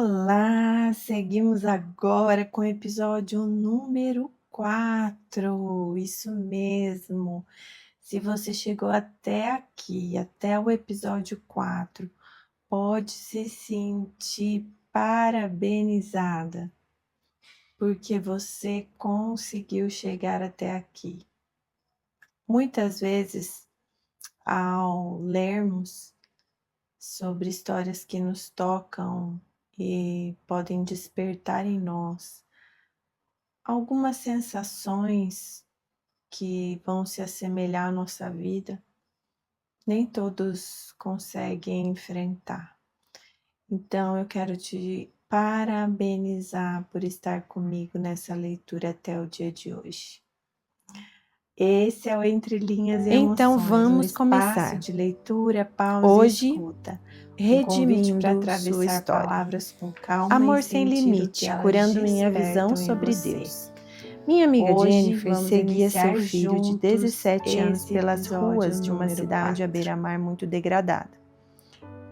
Olá, seguimos agora com o episódio número 4. Isso mesmo. Se você chegou até aqui, até o episódio 4, pode se sentir parabenizada, porque você conseguiu chegar até aqui. Muitas vezes, ao lermos sobre histórias que nos tocam e podem despertar em nós algumas sensações que vão se assemelhar à nossa vida, nem todos conseguem enfrentar. Então eu quero te parabenizar por estar comigo nessa leitura até o dia de hoje. Esse é o Entre Linhas e Então Emoções, vamos um espaço começar. de leitura, pausa Hoje, e escuta. Um convite redimindo para sua atravessar história. palavras com calma Amor e sem sentir o que limite, elas curando minha visão despertam em sobre você. Deus. Minha amiga Hoje Jennifer vamos seguia seu iniciar filho de juntos 17 anos esse pelas episódio ruas de uma número cidade à 4. beira-mar muito degradada.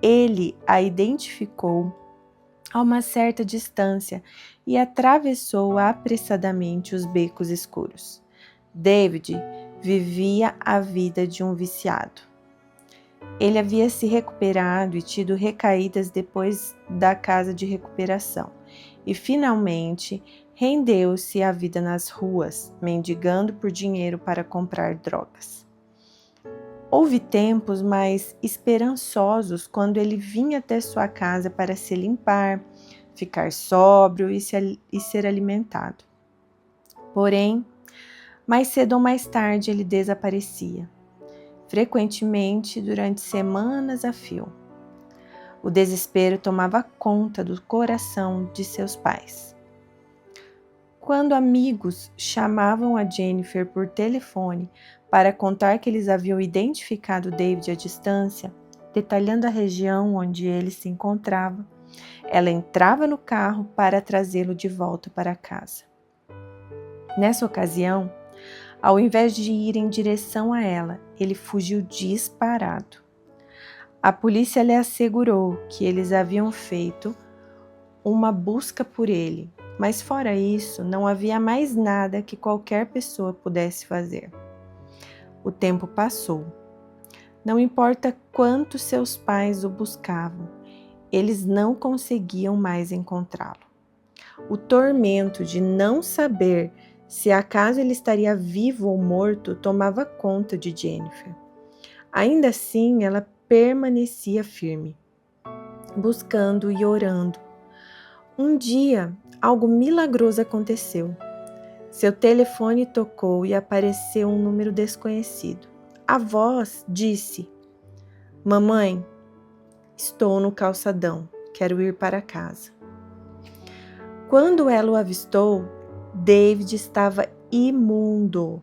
Ele a identificou a uma certa distância e atravessou apressadamente os becos escuros. David vivia a vida de um viciado. Ele havia se recuperado e tido recaídas depois da casa de recuperação, e finalmente rendeu-se à vida nas ruas, mendigando por dinheiro para comprar drogas. Houve tempos mais esperançosos quando ele vinha até sua casa para se limpar, ficar sóbrio e ser alimentado. Porém, mais cedo ou mais tarde ele desaparecia, frequentemente durante semanas a fio. O desespero tomava conta do coração de seus pais. Quando amigos chamavam a Jennifer por telefone para contar que eles haviam identificado David à distância, detalhando a região onde ele se encontrava, ela entrava no carro para trazê-lo de volta para casa. Nessa ocasião, ao invés de ir em direção a ela, ele fugiu disparado. A polícia lhe assegurou que eles haviam feito uma busca por ele, mas fora isso, não havia mais nada que qualquer pessoa pudesse fazer. O tempo passou. Não importa quanto seus pais o buscavam, eles não conseguiam mais encontrá-lo. O tormento de não saber se acaso ele estaria vivo ou morto tomava conta de Jennifer. Ainda assim, ela permanecia firme, buscando e orando. Um dia, algo milagroso aconteceu. Seu telefone tocou e apareceu um número desconhecido. A voz disse: "Mamãe, estou no calçadão, quero ir para casa." Quando ela o avistou, David estava imundo.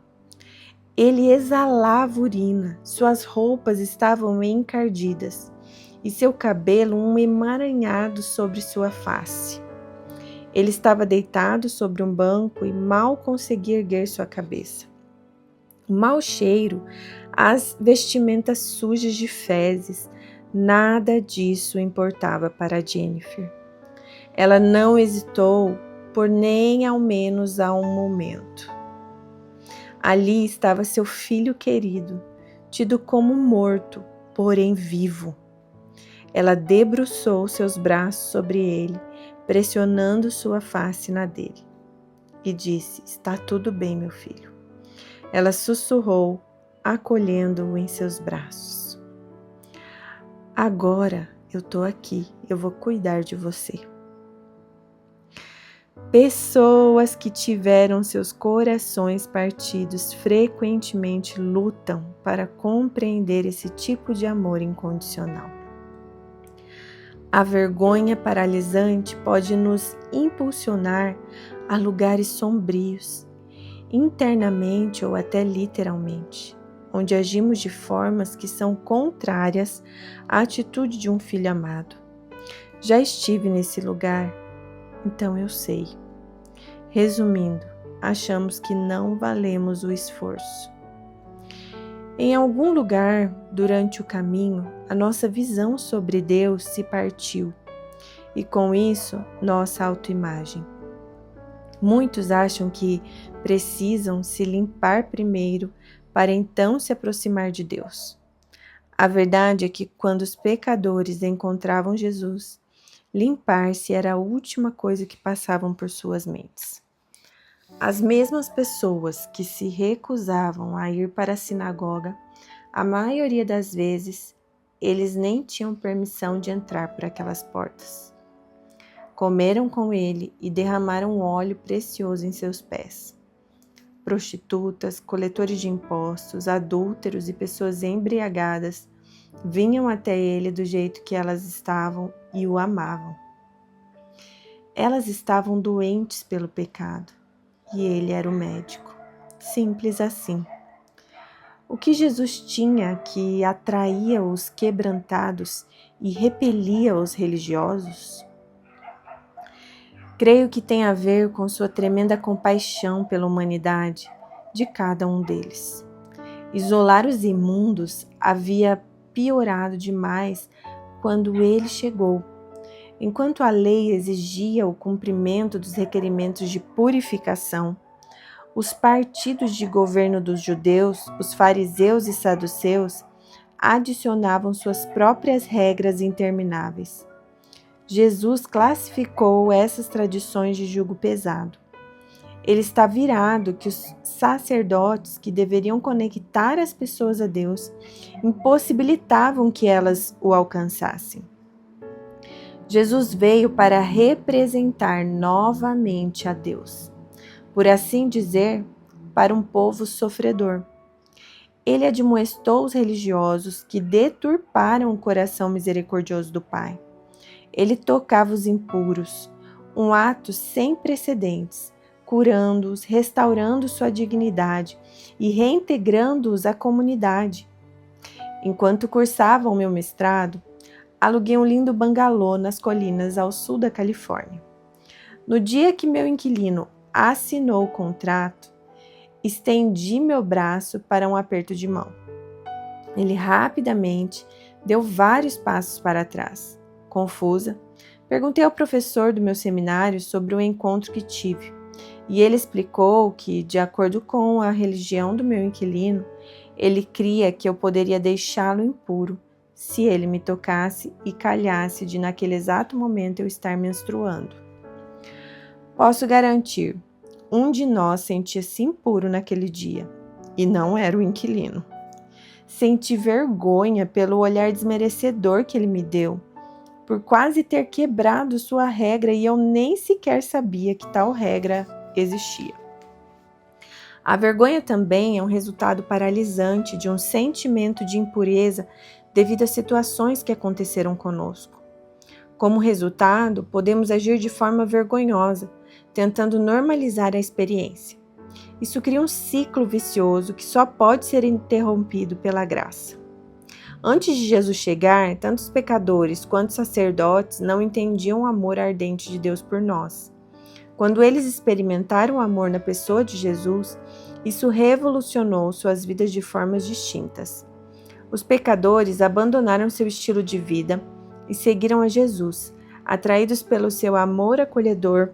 Ele exalava urina, suas roupas estavam encardidas e seu cabelo um emaranhado sobre sua face. Ele estava deitado sobre um banco e mal conseguia erguer sua cabeça. O mau cheiro, as vestimentas sujas de fezes, nada disso importava para Jennifer. Ela não hesitou por nem ao menos a um momento. Ali estava seu filho querido, tido como morto, porém vivo. Ela debruçou seus braços sobre ele, pressionando sua face na dele, e disse: "Está tudo bem, meu filho." Ela sussurrou, acolhendo-o em seus braços. "Agora eu estou aqui, eu vou cuidar de você." Pessoas que tiveram seus corações partidos frequentemente lutam para compreender esse tipo de amor incondicional. A vergonha paralisante pode nos impulsionar a lugares sombrios, internamente ou até literalmente, onde agimos de formas que são contrárias à atitude de um filho amado. Já estive nesse lugar, então eu sei. Resumindo, achamos que não valemos o esforço. Em algum lugar, durante o caminho, a nossa visão sobre Deus se partiu e com isso nossa autoimagem. Muitos acham que precisam se limpar primeiro para então se aproximar de Deus. A verdade é que quando os pecadores encontravam Jesus, limpar-se era a última coisa que passavam por suas mentes. As mesmas pessoas que se recusavam a ir para a sinagoga, a maioria das vezes, eles nem tinham permissão de entrar por aquelas portas. Comeram com ele e derramaram óleo precioso em seus pés. Prostitutas, coletores de impostos, adúlteros e pessoas embriagadas vinham até ele do jeito que elas estavam e o amavam. Elas estavam doentes pelo pecado e ele era o médico. Simples assim. O que Jesus tinha que atraía os quebrantados e repelia os religiosos? Creio que tem a ver com sua tremenda compaixão pela humanidade de cada um deles. Isolar os imundos havia piorado demais quando ele chegou. Enquanto a lei exigia o cumprimento dos requerimentos de purificação, os partidos de governo dos judeus, os fariseus e saduceus, adicionavam suas próprias regras intermináveis. Jesus classificou essas tradições de jugo pesado. Ele está virado que os sacerdotes que deveriam conectar as pessoas a Deus impossibilitavam que elas o alcançassem. Jesus veio para representar novamente a Deus, por assim dizer, para um povo sofredor. Ele admoestou os religiosos que deturparam o coração misericordioso do Pai. Ele tocava os impuros, um ato sem precedentes, curando-os, restaurando sua dignidade e reintegrando-os à comunidade. Enquanto cursava o meu mestrado, aluguei um lindo bangalô nas colinas ao sul da Califórnia. No dia que meu inquilino assinou o contrato, estendi meu braço para um aperto de mão. Ele rapidamente deu vários passos para trás. Confusa, perguntei ao professor do meu seminário sobre o encontro que tive, e ele explicou que, de acordo com a religião do meu inquilino, ele cria que eu poderia deixá-lo impuro se ele me tocasse e calhasse de naquele exato momento eu estar menstruando. Posso garantir, um de nós sentia-se impuro naquele dia, e não era o inquilino. Senti vergonha pelo olhar desmerecedor que ele me deu, por quase ter quebrado sua regra e eu nem sequer sabia que tal regra existia. A vergonha também é um resultado paralisante de um sentimento de impureza devido às situações que aconteceram conosco. Como resultado, podemos agir de forma vergonhosa, tentando normalizar a experiência. Isso cria um ciclo vicioso que só pode ser interrompido pela graça. Antes de Jesus chegar, tanto os pecadores quanto os sacerdotes não entendiam o amor ardente de Deus por nós. Quando eles experimentaram o amor na pessoa de Jesus, isso revolucionou suas vidas de formas distintas. Os pecadores abandonaram seu estilo de vida e seguiram a Jesus, atraídos pelo seu amor acolhedor,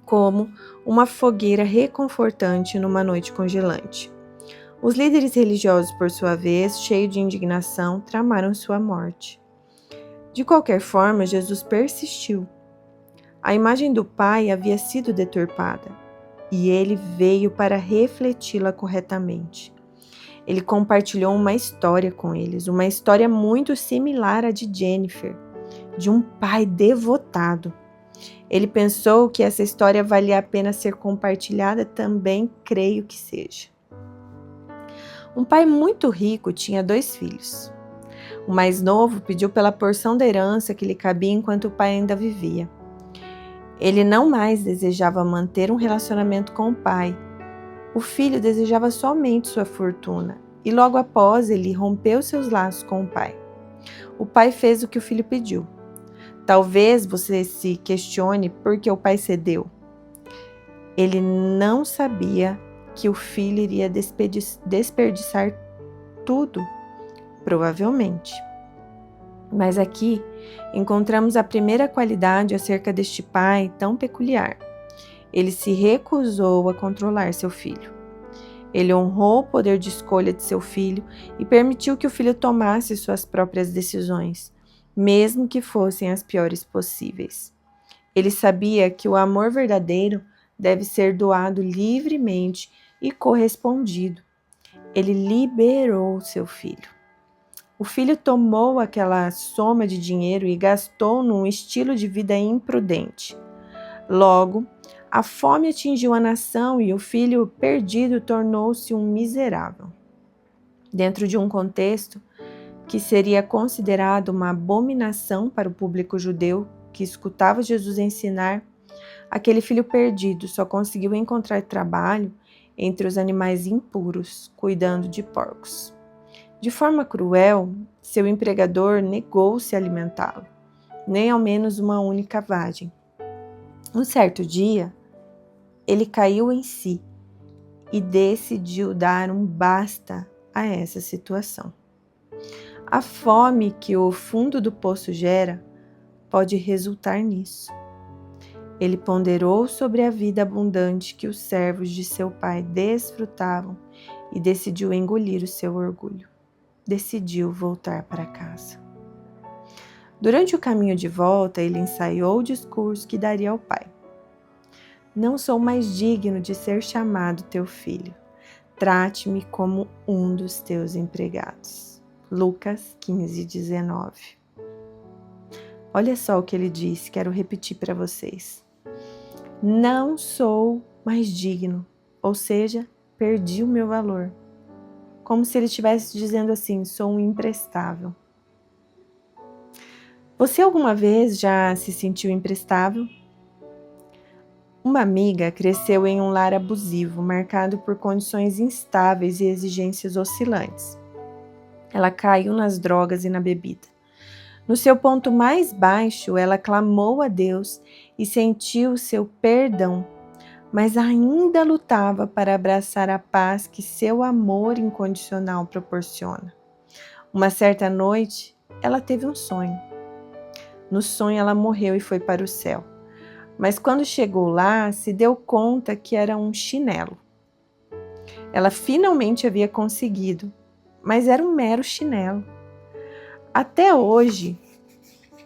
como uma fogueira reconfortante numa noite congelante. Os líderes religiosos, por sua vez, cheios de indignação, tramaram sua morte. De qualquer forma, Jesus persistiu. A imagem do Pai havia sido deturpada, e ele veio para refleti-la corretamente. Ele compartilhou uma história com eles, uma história muito similar à de Jennifer, de um pai devotado. Ele pensou que essa história valia a pena ser compartilhada, também creio que seja. Um pai muito rico tinha 2 filhos. O mais novo pediu pela porção da herança que lhe cabia enquanto o pai ainda vivia. Ele não mais desejava manter um relacionamento com o pai. O filho desejava somente sua fortuna, e logo após ele rompeu seus laços com o pai. O pai fez o que o filho pediu. Talvez você se questione por que o pai cedeu. Ele não sabia que o filho iria desperdiçar tudo, provavelmente. Mas aqui encontramos a primeira qualidade acerca deste pai tão peculiar. Ele se recusou a controlar seu filho. Ele honrou o poder de escolha de seu filho e permitiu que o filho tomasse suas próprias decisões, mesmo que fossem as piores possíveis. Ele sabia que o amor verdadeiro deve ser doado livremente e correspondido. Ele liberou seu filho. O filho tomou aquela soma de dinheiro e gastou num estilo de vida imprudente. Logo, a fome atingiu a nação e o filho perdido tornou-se um miserável. Dentro de um contexto que seria considerado uma abominação para o público judeu que escutava Jesus ensinar, aquele filho perdido só conseguiu encontrar trabalho entre os animais impuros, cuidando de porcos. De forma cruel, seu empregador negou-se a alimentá-lo, nem ao menos uma única vagem. Um certo dia, ele caiu em si e decidiu dar um basta a essa situação. A fome que o fundo do poço gera pode resultar nisso. Ele ponderou sobre a vida abundante que os servos de seu pai desfrutavam e decidiu engolir o seu orgulho. Decidiu voltar para casa. Durante o caminho de volta, ele ensaiou o discurso que daria ao pai. Não sou mais digno de ser chamado teu filho. Trate-me como um dos teus empregados. Lucas 15:19. Olha só o que ele disse, quero repetir para vocês. Não sou mais digno, ou seja, perdi o meu valor. Como se ele estivesse dizendo assim, sou um imprestável. Você alguma vez já se sentiu imprestável? Uma amiga cresceu em um lar abusivo, marcado por condições instáveis e exigências oscilantes. Ela caiu nas drogas e na bebida. No seu ponto mais baixo, ela clamou a Deus e sentiu seu perdão, mas ainda lutava para abraçar a paz que seu amor incondicional proporciona. Uma certa noite, ela teve um sonho. No sonho, ela morreu e foi para o céu. Mas quando chegou lá, se deu conta que era um chinelo. Ela finalmente havia conseguido, mas era um mero chinelo. Até hoje,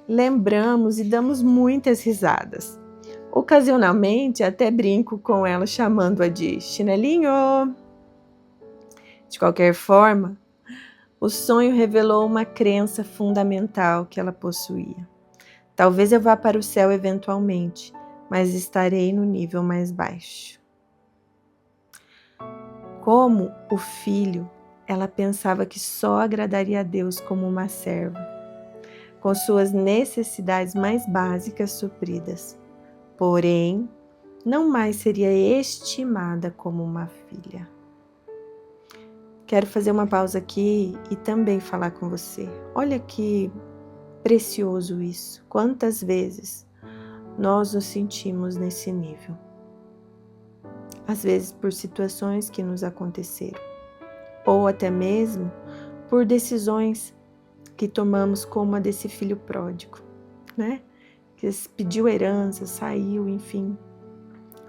lembramos e damos muitas risadas. Ocasionalmente, até brinco com ela chamando-a de chinelinho. De qualquer forma, o sonho revelou uma crença fundamental que ela possuía. Talvez eu vá para o céu eventualmente, mas estarei no nível mais baixo. Como o filho, ela pensava que só agradaria a Deus como uma serva, com suas necessidades mais básicas supridas. Porém, não mais seria estimada como uma filha. Quero fazer uma pausa aqui e também falar com você. Olha que precioso isso. Quantas vezes nós nos sentimos nesse nível? Às vezes por situações que nos aconteceram, ou até mesmo por decisões que tomamos como a desse filho pródigo, né? Que pediu herança, saiu, enfim.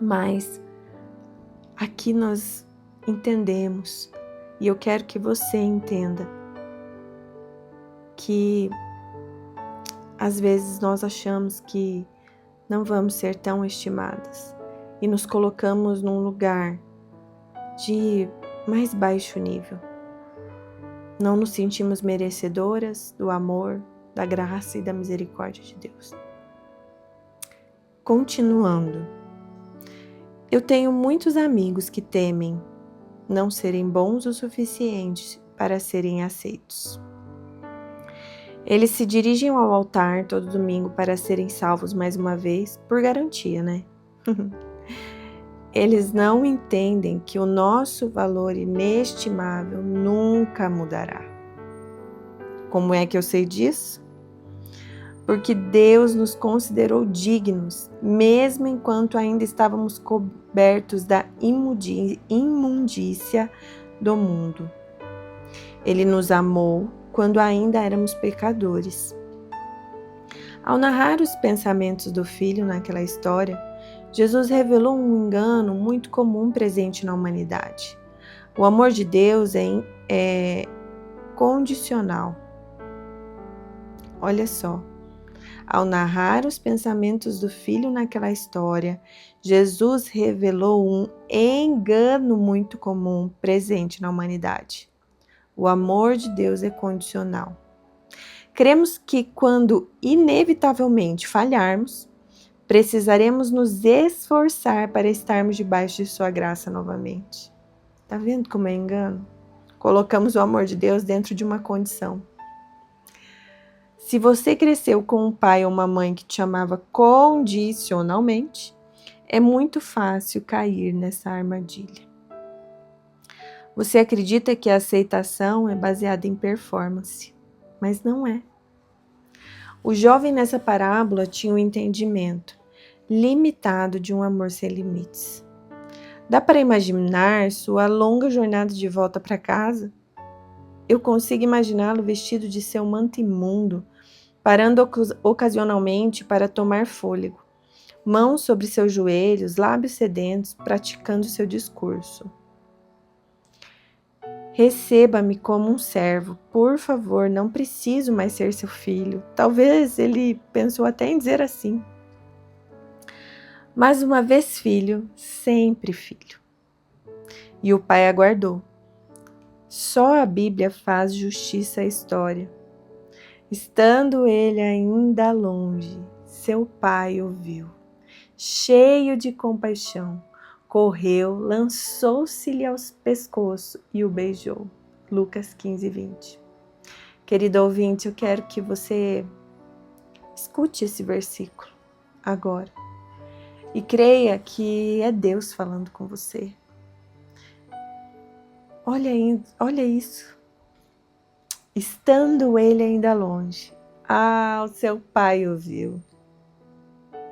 Mas aqui nós entendemos, e eu quero que você entenda, que às vezes nós achamos que não vamos ser tão estimadas e nos colocamos num lugar de mais baixo nível. Não nos sentimos merecedoras do amor, da graça e da misericórdia de Deus. Continuando, eu tenho muitos amigos que temem não serem bons o suficiente para serem aceitos. Eles se dirigem ao altar todo domingo para serem salvos mais uma vez, por garantia, né? Eles não entendem que o nosso valor inestimável nunca mudará. Como é que eu sei disso? Porque Deus nos considerou dignos, mesmo enquanto ainda estávamos cobertos da imundícia do mundo. Ele nos amou quando ainda éramos pecadores. Ao narrar os pensamentos do filho naquela história, Jesus revelou um engano muito comum presente na humanidade. O amor de Deus é condicional. Olha só. Ao narrar os pensamentos do filho naquela história, Jesus revelou um engano muito comum presente na humanidade. O amor de Deus é condicional. Cremos que quando inevitavelmente falharmos, precisaremos nos esforçar para estarmos debaixo de sua graça novamente. Tá vendo como é engano? Colocamos o amor de Deus dentro de uma condição. Se você cresceu com um pai ou uma mãe que te amava condicionalmente, é muito fácil cair nessa armadilha. Você acredita que a aceitação é baseada em performance, mas não é. O jovem nessa parábola tinha um entendimento limitado de um amor sem limites. Dá para imaginar sua longa jornada de volta para casa? Eu consigo imaginá-lo vestido de seu manto imundo, parando ocasionalmente para tomar fôlego, mãos sobre seus joelhos, lábios sedentos, praticando seu discurso. Receba-me como um servo, por favor, não preciso mais ser seu filho. Talvez ele pensou até em dizer assim. Mas uma vez filho, sempre filho. E o pai aguardou. Só a Bíblia faz justiça à história. Estando ele ainda longe, seu pai o viu. Cheio de compaixão, correu, lançou-se-lhe aos pescoços e o beijou. Lucas 15:20. Querido ouvinte, eu quero que você escute esse versículo agora e creia que é Deus falando com você. Olha isso. Estando ele ainda longe, o seu pai o viu.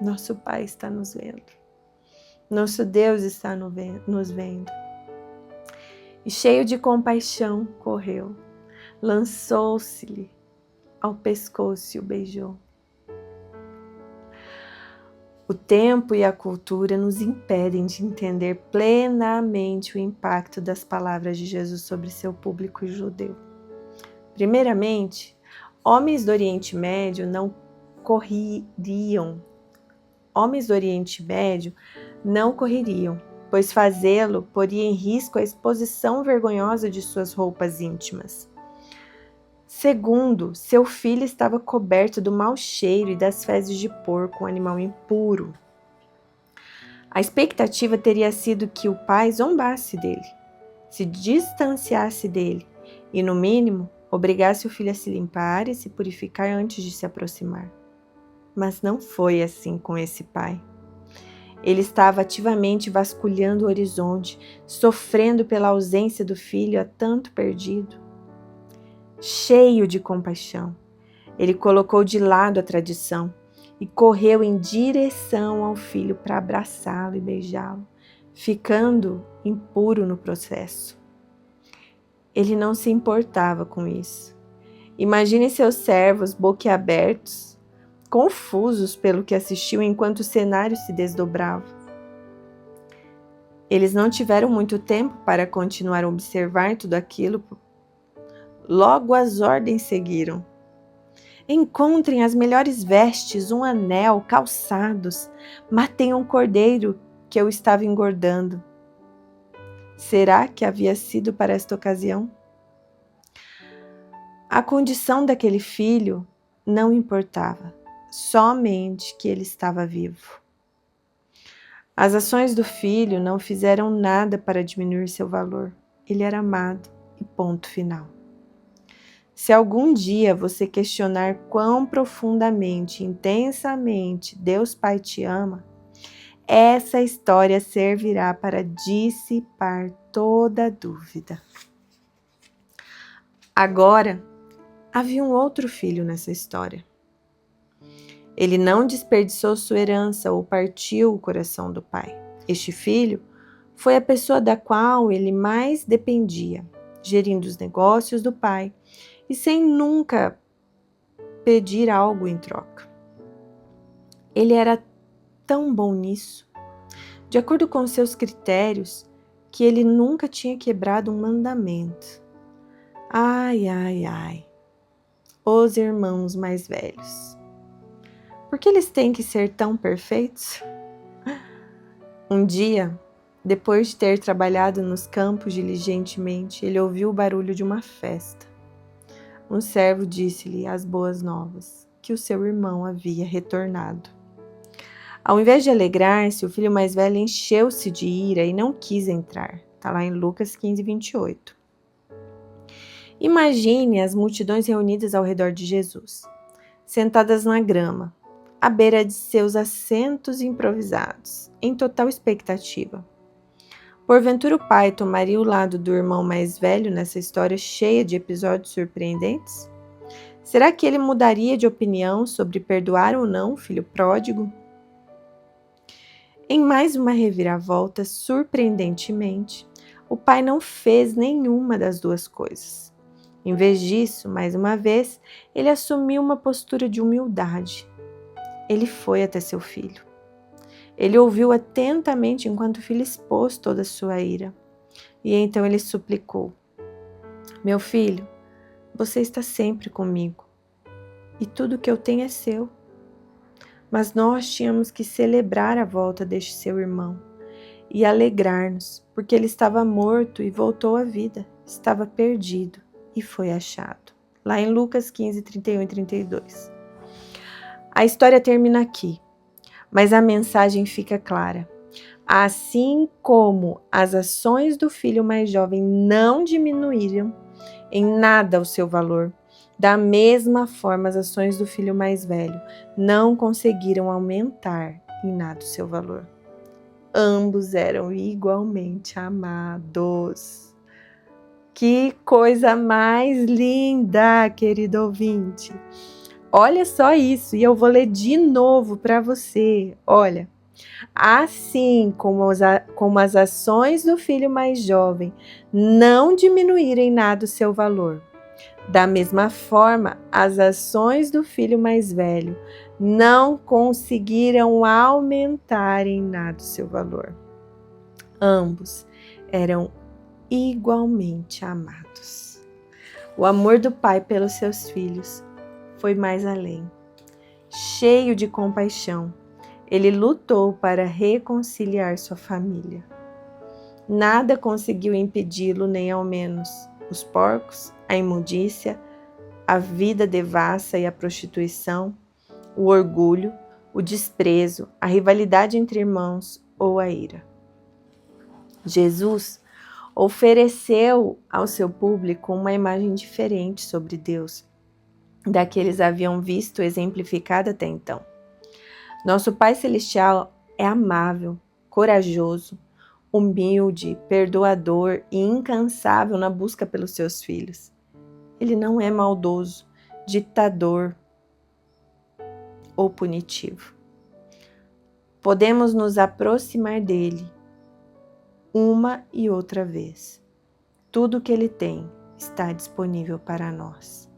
Nosso Pai está nos vendo. Nosso Deus está nos vendo. E cheio de compaixão, correu, lançou-se-lhe ao pescoço e o beijou. O tempo e a cultura nos impedem de entender plenamente o impacto das palavras de Jesus sobre seu público judeu. Primeiramente, homens do Oriente Médio não correriam, pois fazê-lo poria em risco a exposição vergonhosa de suas roupas íntimas. Segundo, seu filho estava coberto do mau cheiro e das fezes de porco, um animal impuro. A expectativa teria sido que o pai zombasse dele, se distanciasse dele e, no mínimo, obrigasse o filho a se limpar e se purificar antes de se aproximar. Mas não foi assim com esse pai. Ele estava ativamente vasculhando o horizonte, sofrendo pela ausência do filho há tanto perdido. Cheio de compaixão, ele colocou de lado a tradição e correu em direção ao filho para abraçá-lo e beijá-lo, ficando impuro no processo. Ele não se importava com isso. Imagine seus servos boquiabertos, confusos pelo que assistiu enquanto o cenário se desdobrava. Eles não tiveram muito tempo para continuar a observar tudo aquilo. Logo as ordens seguiram. Encontrem as melhores vestes, um anel, calçados. Matem um cordeiro que eu estava engordando. Será que havia sido para esta ocasião? A condição daquele filho não importava, somente que ele estava vivo. As ações do filho não fizeram nada para diminuir seu valor. Ele era amado e ponto final. Se algum dia você questionar quão profundamente, intensamente Deus Pai te ama, essa história servirá para dissipar toda dúvida. Agora, havia um outro filho nessa história. Ele não desperdiçou sua herança ou partiu o coração do pai. Este filho foi a pessoa da qual ele mais dependia, gerindo os negócios do pai e sem nunca pedir algo em troca. Ele era tão bom nisso, de acordo com seus critérios, que ele nunca tinha quebrado um mandamento. Ai, ai, ai. Os irmãos mais velhos. Por que eles têm que ser tão perfeitos? Um dia, depois de ter trabalhado nos campos diligentemente, ele ouviu o barulho de uma festa. Um servo disse-lhe as boas novas, que o seu irmão havia retornado. Ao invés de alegrar-se, o filho mais velho encheu-se de ira e não quis entrar. Está lá em Lucas 15, 28. Imagine as multidões reunidas ao redor de Jesus, sentadas na grama, à beira de seus assentos improvisados, em total expectativa. Porventura o pai tomaria o lado do irmão mais velho nessa história cheia de episódios surpreendentes? Será que ele mudaria de opinião sobre perdoar ou não o filho pródigo? Em mais uma reviravolta, surpreendentemente, o pai não fez nenhuma das duas coisas. Em vez disso, mais uma vez, ele assumiu uma postura de humildade. Ele foi até seu filho. Ele ouviu atentamente enquanto o filho expôs toda a sua ira. E então ele suplicou: Meu filho, você está sempre comigo, e tudo o que eu tenho é seu. Mas nós tínhamos que celebrar a volta deste seu irmão e alegrar-nos, porque ele estava morto e voltou à vida, estava perdido e foi achado. Lá em Lucas 15, 31 e 32. A história termina aqui, mas a mensagem fica clara. Assim como as ações do filho mais jovem não diminuíram em nada o seu valor, da mesma forma as ações do filho mais velho não conseguiram aumentar em nada o seu valor. Ambos eram igualmente amados. Que coisa mais linda, querido ouvinte! Olha só isso, e eu vou ler de novo para você. Olha, assim como as ações do filho mais jovem não diminuíram em nada o seu valor, da mesma forma, as ações do filho mais velho não conseguiram aumentar em nada o seu valor. Ambos eram igualmente amados. O amor do pai pelos seus filhos foi mais além. Cheio de compaixão, ele lutou para reconciliar sua família. Nada conseguiu impedi-lo, nem ao menos os porcos, a imundícia, a vida devassa e a prostituição, o orgulho, o desprezo, a rivalidade entre irmãos ou a ira. Jesus ofereceu ao seu público uma imagem diferente sobre Deus, da que eles haviam visto exemplificada até então. Nosso Pai Celestial é amável, corajoso, humilde, perdoador e incansável na busca pelos seus filhos. Ele não é maldoso, ditador ou punitivo. Podemos nos aproximar dele uma e outra vez. Tudo que ele tem está disponível para nós.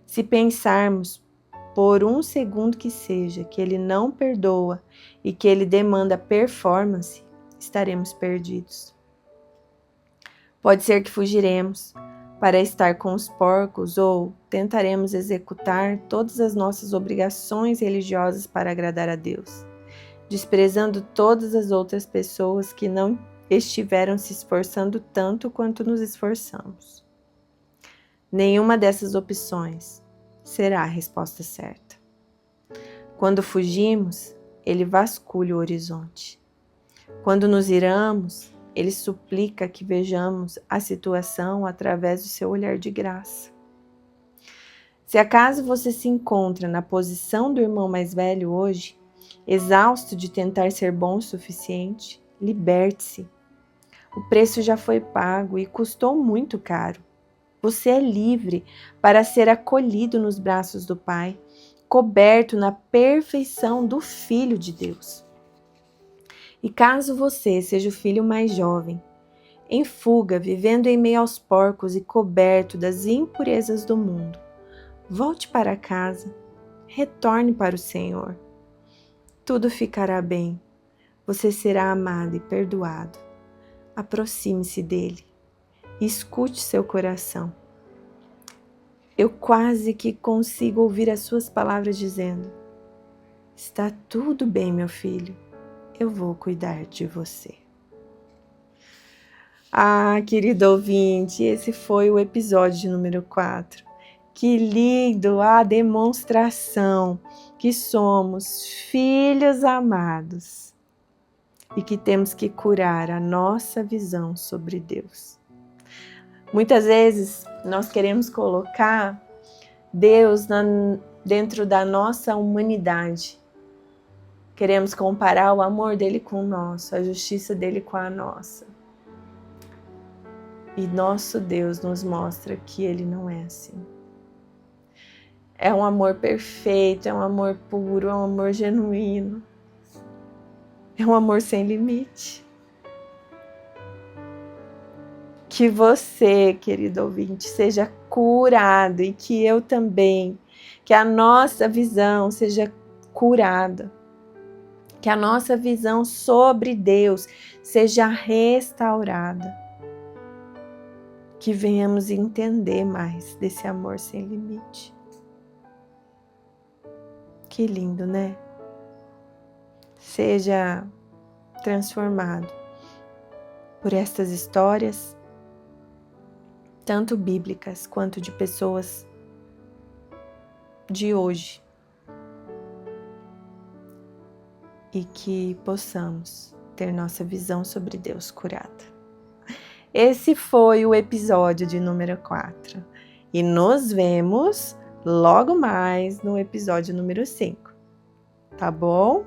Se pensarmos por um segundo que seja que ele não perdoa e que ele demanda performance, estaremos perdidos. Pode ser que fugiremos para estar com os porcos ou tentaremos executar todas as nossas obrigações religiosas para agradar a Deus, desprezando todas as outras pessoas que não estiveram se esforçando tanto quanto nos esforçamos. Nenhuma dessas opções será a resposta certa. Quando fugimos, ele vasculha o horizonte. Quando nos iramos, ele suplica que vejamos a situação através do seu olhar de graça. Se acaso você se encontra na posição do irmão mais velho hoje, exausto de tentar ser bom o suficiente, liberte-se. O preço já foi pago e custou muito caro. Você é livre para ser acolhido nos braços do Pai, coberto na perfeição do Filho de Deus. E caso você seja o filho mais jovem, em fuga, vivendo em meio aos porcos e coberto das impurezas do mundo, volte para casa, retorne para o Senhor. Tudo ficará bem. Você será amado e perdoado. Aproxime-se dele. Escute seu coração. Eu quase que consigo ouvir as suas palavras dizendo: está tudo bem, meu filho. Eu vou cuidar de você. Ah, querido ouvinte, esse foi o episódio número 4. Que lindo a demonstração que somos filhos amados e que temos que curar a nossa visão sobre Deus. Muitas vezes nós queremos colocar Deus dentro da nossa humanidade. Queremos comparar o amor dele com o nosso, a justiça dele com a nossa. E nosso Deus nos mostra que ele não é assim. É um amor perfeito, é um amor puro, é um amor genuíno. É um amor sem limite. Que você, querido ouvinte, seja curado e que eu também, que a nossa visão seja curada, que a nossa visão sobre Deus seja restaurada, que venhamos entender mais desse amor sem limite. Que lindo, né? Seja transformado por estas histórias, tanto bíblicas quanto de pessoas de hoje, e que possamos ter nossa visão sobre Deus curada. Esse foi o episódio de número 4 e nos vemos logo mais no episódio número 5, tá bom?